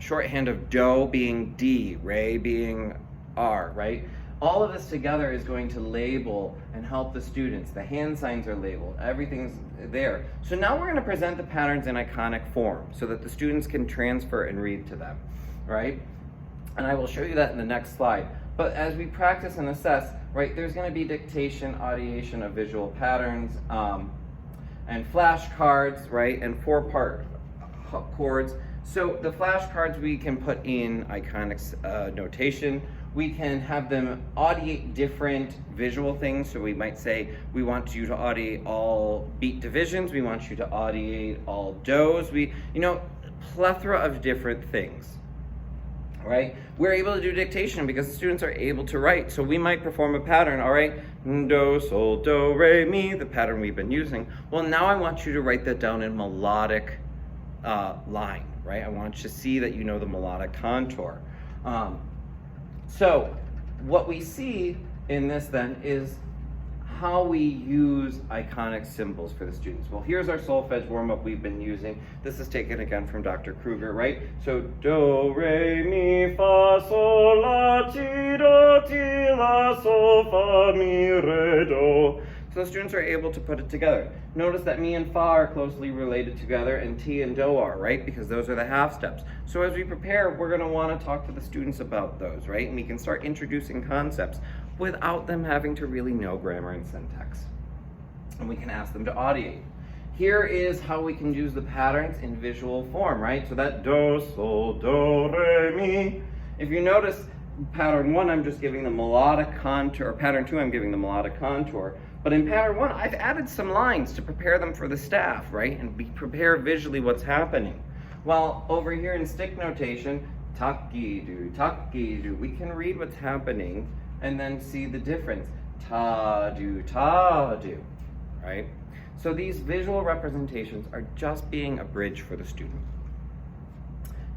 shorthand of do being D, re being R, right? All of this together is going to label and help the students. The hand signs are labeled, everything's there. So now we're going to present the patterns in iconic form so that the students can transfer and read to them, right? And I will show you that in the next slide. But as we practice and assess, right, there's going to be dictation, audiation of visual patterns, and flashcards, right, and 4-part chords. So the flashcards we can put in iconic notation. We can have them audiate different visual things. So we might say, we want you to audiate all beat divisions. We want you to audiate all does. Plethora of different things, right? We're able to do dictation because the students are able to write. So we might perform a pattern, all right? Do, sol, do, re, mi, the pattern we've been using. Well, now I want you to write that down in melodic line, right? I want you to see that you know the melodic contour. So what we see in this then is how we use iconic symbols for the students. Well, here's our solfege warm-up we've been using. This is taken again from Dr. Krueger, right? So do, re, mi, fa, sol, la, ti, do, ti, la, sol, fa, mi, re, do. So the students are able to put it together. Notice that mi and fa are closely related together and ti and do are, right? Because those are the half steps. So as we prepare, we're going to want to talk to the students about those, right? And we can start introducing concepts without them having to really know grammar and syntax. And we can ask them to audiate. Here is how we can use the patterns in visual form, right? So that do, sol, do, re, mi. If you notice, pattern 1, I'm just giving the melodic contour, or pattern 2, I'm giving the melodic contour. But in pattern 1, I've added some lines to prepare them for the staff, right? And prepare visually what's happening. While over here in stick notation, taki do, we can read what's happening and then see the difference. Ta do, right? So these visual representations are just being a bridge for the student.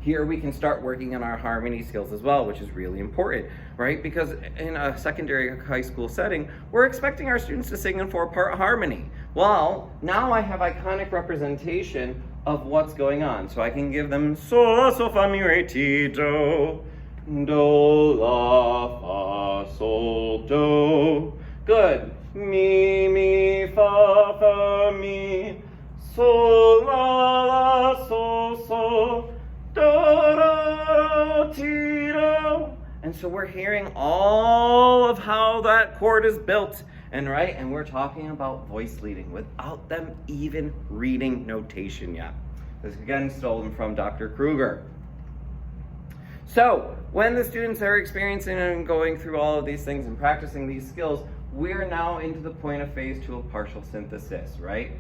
Here we can start working on our harmony skills as well, which is really important, right? Because in a secondary high school setting, we're expecting our students to sing in 4-part harmony. Well, now I have iconic representation of what's going on. So I can give them sol, la, sol, fa, mi, re, ti, do, la, fa, sol, do. Good. Mi, fa, mi, sol, la, sol, do, do, ti, do. And so we're hearing all of how that chord is built, and we're talking about voice leading without them even reading notation yet. This is again stolen from Dr. Krueger. So when the students are experiencing and going through all of these things and practicing these skills, we're now into the point of phase 2 of partial synthesis, right?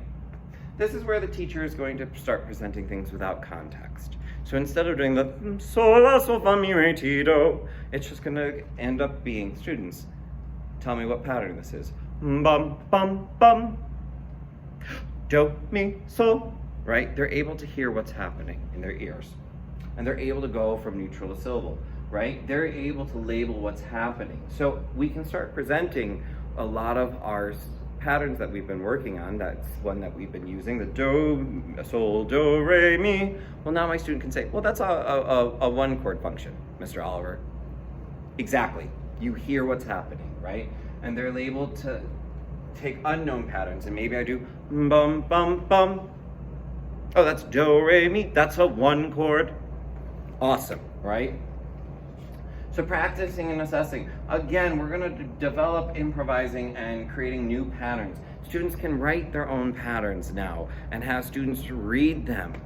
This is where the teacher is going to start presenting things without context. So instead of doing the sol, la, sol, fa, mi, re, ti, do, it's just going to end up being, students, tell me what pattern this is. Bum, bum, bum. Do, mi, sol. Right? They're able to hear what's happening in their ears. And they're able to go from neutral to syllable, right? They're able to label what's happening. So we can start presenting a lot of our patterns that we've been working on. That's one that we've been using, the do, sol, do, re, mi. Well, now my student can say, well, that's a one chord function, Mr. Oliver. Exactly. You hear what's happening, right? And they're able to take unknown patterns, and maybe I do bum, bum, bum. Oh, that's do, re, mi. That's a one chord. Awesome, right? So practicing and assessing. Again, we're going to develop improvising and creating new patterns. Students can write their own patterns now and have students read them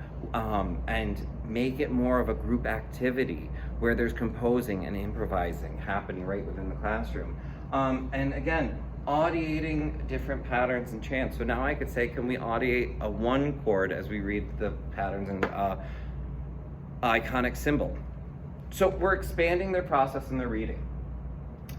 and make it more of a group activity where there's composing and improvising happening right within the classroom. And again, audiating different patterns and chants. So now I could say, can we audiate a one chord as we read the patterns in iconic symbol? So we're expanding their process and their reading.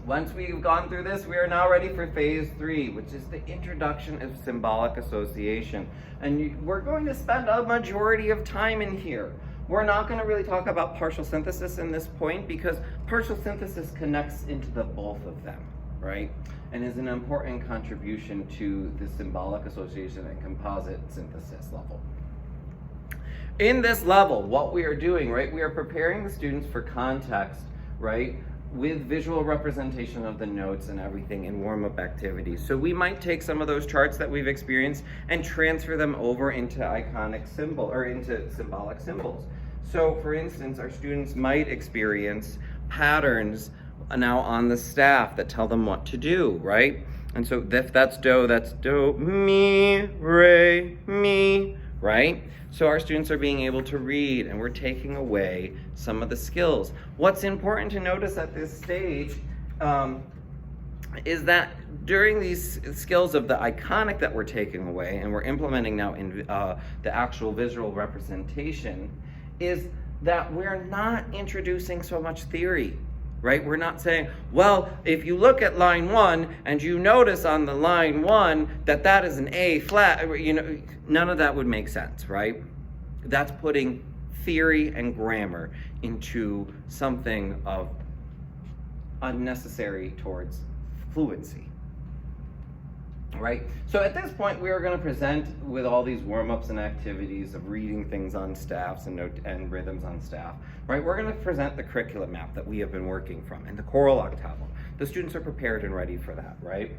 Once we've gone through this, we are now ready for phase 3, which is the introduction of symbolic association. And we're going to spend a majority of time in here. We're not going to really talk about partial synthesis in this point because partial synthesis connects into the both of them, right? And is an important contribution to the symbolic association and composite synthesis level. In this level, what we are doing, right, we are preparing the students for context, right, with visual representation of the notes and everything in warm-up activities. So we might take some of those charts that we've experienced and transfer them over into iconic symbol or into symbolic symbols. So for instance, our students might experience patterns now on the staff that tell them what to do, right? And so if that's do, mi, re, mi, right? So our students are being able to read, and we're taking away some of the skills. What's important to notice at this stage is that during these skills of the iconic that we're taking away, and we're implementing now in the actual visual representation, is that we're not introducing so much theory. Right? We're not saying, well, if you look at line 1 and you notice on the line 1 that that is an A flat, you know, none of that would make sense, right? That's putting theory and grammar into something of unnecessary towards fluency. Right? So at this point, we are going to present with all these warm-ups and activities of reading things on staffs and rhythms on staff. Right? We're going to present the curriculum map that we have been working from and the choral octavo. The students are prepared and ready for that, right?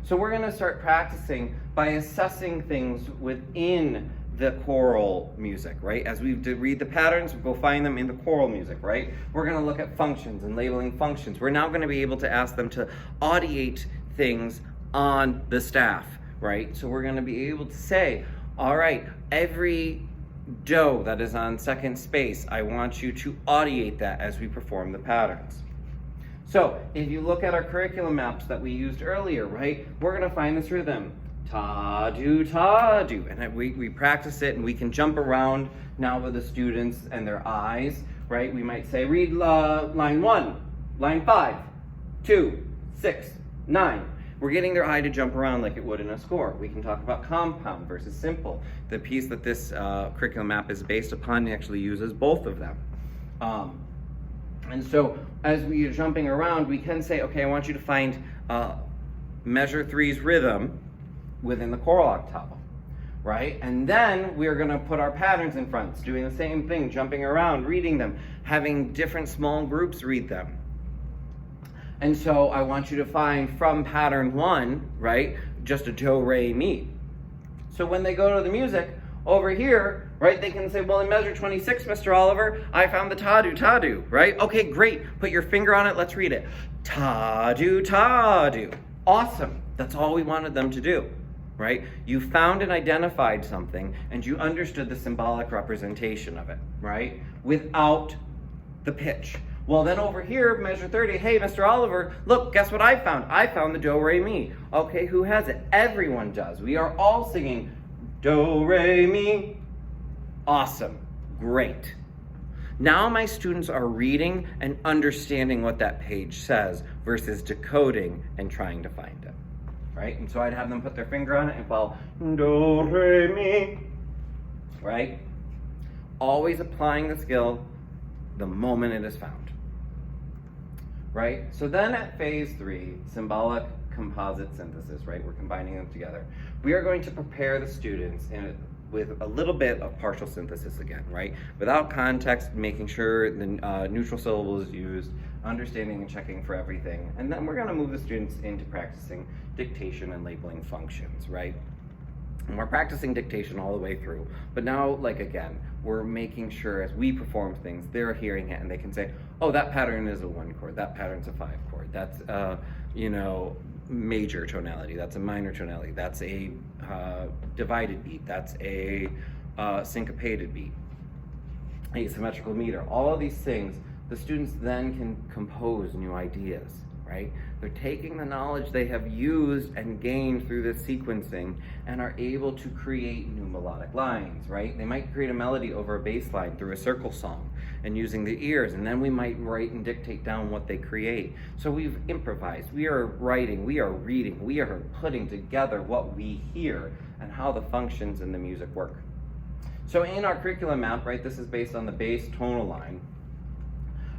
So we're going to start practicing by assessing things within the choral music, right? As we read the patterns, we'll go find them in the choral music, right? We're going to look at functions and labeling functions. We're now going to be able to ask them to audiate things on the staff, right? So we're going to be able to say, all right, every do that is on second space, I want you to audiate that as we perform the patterns. So if you look at our curriculum maps that we used earlier, right, we're going to find this rhythm, ta-do, ta-do, and we practice it, and we can jump around now with the students and their eyes, right? We might say, read line 1, line 5, 2, 6, 9. We're getting their eye to jump around like it would in a score. We can talk about compound versus simple. The piece that this curriculum map is based upon actually uses both of them. And so as we are jumping around, we can say, okay, I want you to find measure 3's rhythm within the choral octavo, right? And then we're gonna put our patterns in front, doing the same thing, jumping around, reading them, having different small groups read them. And so I want you to find from pattern 1, right, just a do, re, mi. So when they go to the music, over here, right, they can say, well, in measure 26, Mr. Oliver, I found the ta-do, ta-do, right? Okay, great. Put your finger on it. Let's read it. Ta-do, ta-do. Awesome. That's all we wanted them to do, right? You found and identified something, and you understood the symbolic representation of it, right? Without the pitch. Well, then over here, measure 30, hey, Mr. Oliver, look, guess what I found? I found the do, re, mi. Okay, who has it? Everyone does. We are all singing do, re, mi. Awesome. Great. Now my students are reading and understanding what that page says versus decoding and trying to find it, right? And so I'd have them put their finger on it and follow do, re, mi, right? Always applying the skill the moment it is found, right? So then at phase 3, symbolic composite synthesis, right? We're combining them together. We are going to prepare the students with a little bit of partial synthesis again, right? Without context, making sure the neutral syllable is used, understanding and checking for everything. And then we're gonna move the students into practicing dictation and labeling functions, right? And we're practicing dictation all the way through. But now, like again, we're making sure as we perform things, they're hearing it and they can say, oh, that pattern is a 1 chord, that pattern's a 5 chord, that's major tonality, that's a minor tonality, that's a divided beat, that's a syncopated beat, asymmetrical meter. All of these things, the students then can compose new ideas, right? They're taking the knowledge they have used and gained through this sequencing and are able to create new melodic lines, right? They might create a melody over a bass line through a circle song and using the ears, and then we might write and dictate down what they create. So we've improvised, we are writing, we are reading, we are putting together what we hear and how the functions in the music work. So in our curriculum map, right, this is based on the bass tonal line.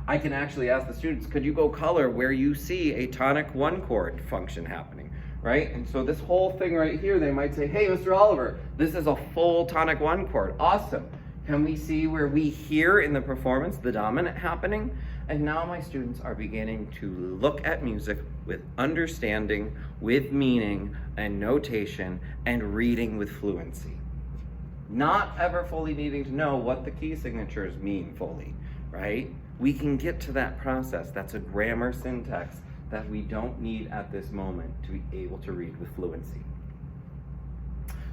I can actually ask the students, could you go color where you see a tonic 1 chord function happening, right? And so this whole thing right here, they might say, hey, Mr. Oliver, this is a full tonic 1 chord. Awesome. Can we see where we hear in the performance the dominant happening? And now my students are beginning to look at music with understanding, with meaning and notation, and reading with fluency. Not ever fully needing to know what the key signatures mean fully, right? We can get to that process. That's a grammar syntax that we don't need at this moment to be able to read with fluency.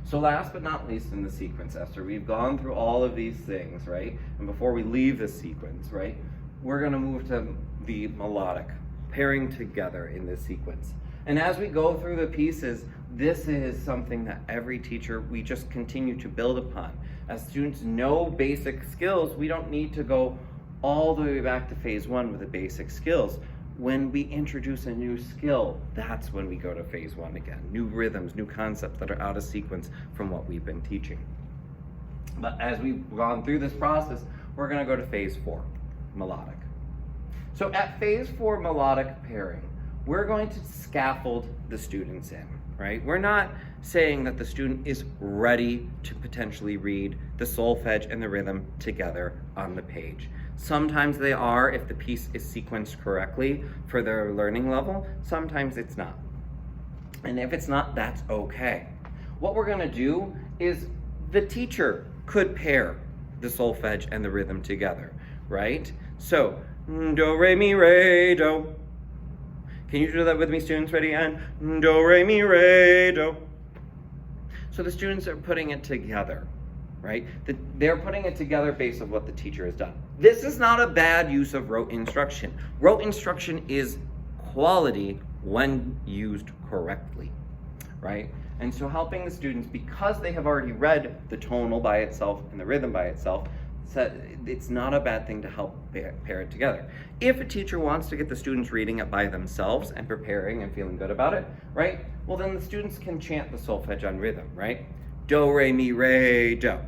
So last but not least in the sequence, Esther, we've gone through all of these things, right? And before we leave the sequence, right, we're gonna move to the melodic, pairing together in this sequence. And as we go through the pieces, this is something that every teacher, we just continue to build upon. As students know basic skills, we don't need to go all the way back to phase 1 with the basic skills. When we introduce a new skill, that's when we go to phase 1 again. New rhythms, new concepts that are out of sequence from what we've been teaching. But as we've gone through this process, we're gonna go to phase 4, melodic. So at phase 4 melodic pairing, we're going to scaffold the students in, right? We're not saying that the student is ready to potentially read the solfege and the rhythm together on the page. Sometimes they are if the piece is sequenced correctly for their learning level. Sometimes it's not. And if it's not, that's okay. What we're gonna do is the teacher could pair the solfege and the rhythm together, right? So, do, re, mi, re, do. Can you do that with me, students? Ready? And do, re, mi, re, do. So the students are putting it together, right? They're putting it together based on what the teacher has done. This is not a bad use of rote instruction. Rote instruction is quality when used correctly, right? And so helping the students, because they have already read the tonal by itself and the rhythm by itself, it's not a bad thing to help pair it together. If a teacher wants to get the students reading it by themselves and preparing and feeling good about it, right? Well, then the students can chant the solfege on rhythm, right? Do, re, mi, re, do.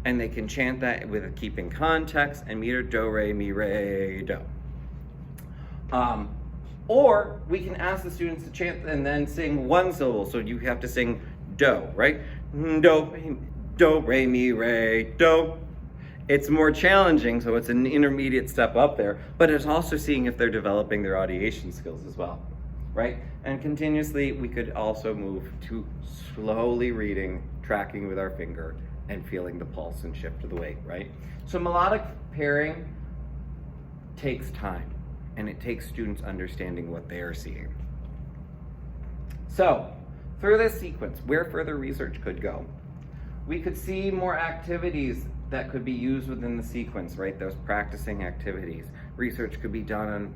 And they can chant that with keeping context and meter, do, re, mi, re, do. Or we can ask the students to chant and then sing one syllable. So you have to sing do, right? Do, re, mi, re, do. It's more challenging, so it's an intermediate step up there, but it's also seeing if they're developing their audiation skills as well, right? And continuously, we could also move to slowly reading, tracking with our finger, and feeling the pulse and shift of the weight, right? So melodic pairing takes time, and it takes students understanding what they are seeing. So, through this sequence, where further research could go, we could see more activities that could be used within the sequence, right? Those practicing activities. Research could be done on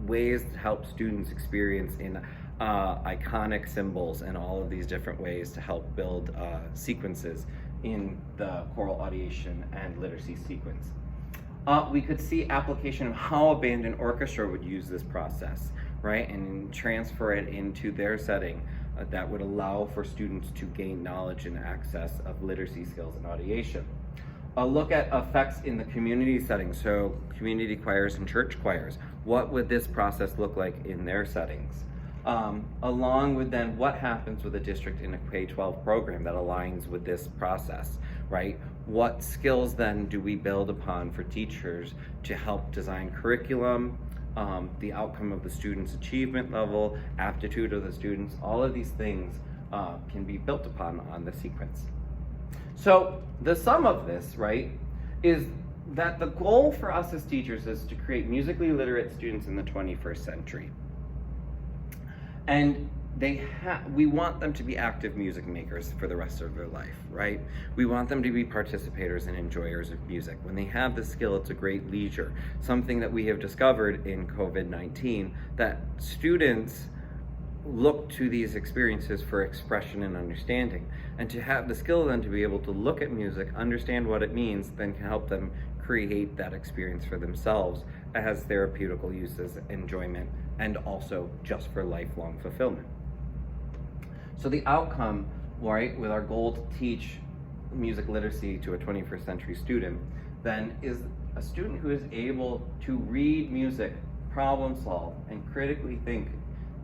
ways to help students experience in iconic symbols and all of these different ways to help build sequences in the choral audiation and literacy sequence. We could see application of how a band and orchestra would use this process, right? And transfer it into their setting that would allow for students to gain knowledge and access of literacy skills and audiation. A look at effects in the community setting, so community choirs and church choirs. What would this process look like in their settings? Along with then what happens with a district in a K-12 program that aligns with this process, right? What skills then do we build upon for teachers to help design curriculum, the outcome of the students' achievement level, aptitude of the students, all of these things can be built upon on the sequence. So the sum of this, right, is that the goal for us as teachers is to create musically literate students in the 21st century. And we want them to be active music makers for the rest of their life, right? We want them to be participators and enjoyers of music. When they have the skill, it's a great leisure. Something that we have discovered in COVID-19, that students look to these experiences for expression and understanding. And to have the skill then to be able to look at music, understand what it means, then can help them create that experience for themselves as therapeutical uses, enjoyment, and also just for lifelong fulfillment. So the outcome, right, with our goal to teach music literacy to a 21st century student, then is a student who is able to read music, problem solve, and critically think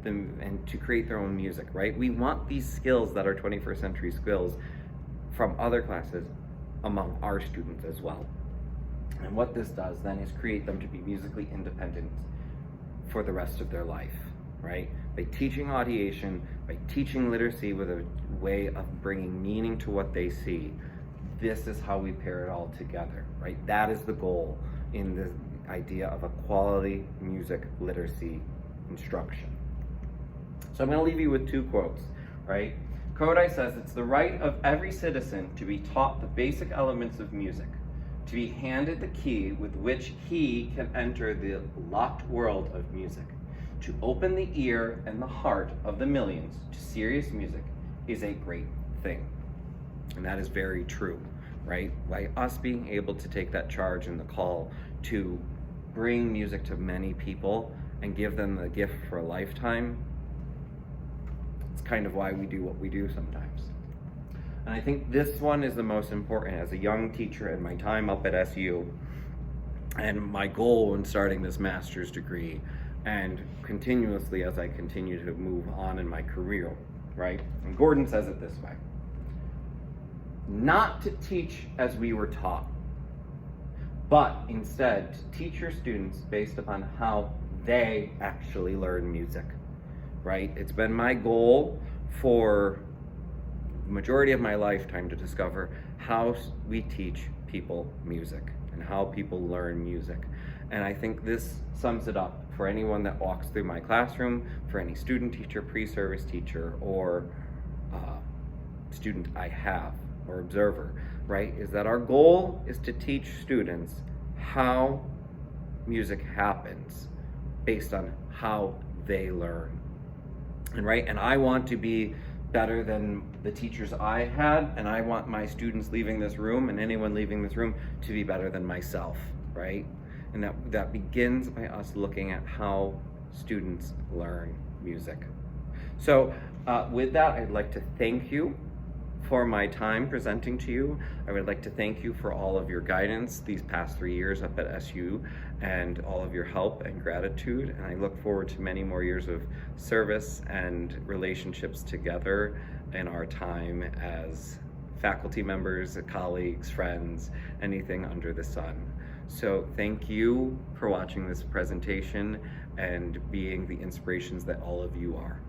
them and to create their own music, right? We want these skills that are 21st century skills from other classes among our students as well. And what this does then is create them to be musically independent for the rest of their life, right? By teaching audiation, by teaching literacy with a way of bringing meaning to what they see, this is how we pair it all together, right? That is the goal in the idea of a quality music literacy instruction. So I'm going to leave you with two quotes, right? Kodály says, "It's the right of every citizen to be taught the basic elements of music, to be handed the key with which he can enter the locked world of music. To open the ear and the heart of the millions to serious music is a great thing." And that is very true, right? By us being able to take that charge and the call to bring music to many people and give them the gift for a lifetime, it's kind of why we do what we do sometimes. And I think this one is the most important as a young teacher in my time up at SU and my goal in starting this master's degree and continuously as I continue to move on in my career, right? And Gordon says it this way: not to teach as we were taught, but instead to teach your students based upon how they actually learn music, right? It's been my goal for the majority of my lifetime to discover how we teach people music and how people learn music. And I think this sums it up for anyone that walks through my classroom, for any student teacher, pre-service teacher, or student I have, or observer, right? Is that our goal is to teach students how music happens based on how they learn. And right, and I want to be better than the teachers I had, and I want my students leaving this room and anyone leaving this room to be better than myself, right? And that begins by us looking at how students learn music. So with that, I'd like to thank you For my time presenting to you, I would like to thank you for all of your guidance these past 3 years up at SU and all of your help and gratitude. And I look forward to many more years of service and relationships together in our time as faculty members, colleagues, friends, anything under the sun. So thank you for watching this presentation and being the inspirations that all of you are.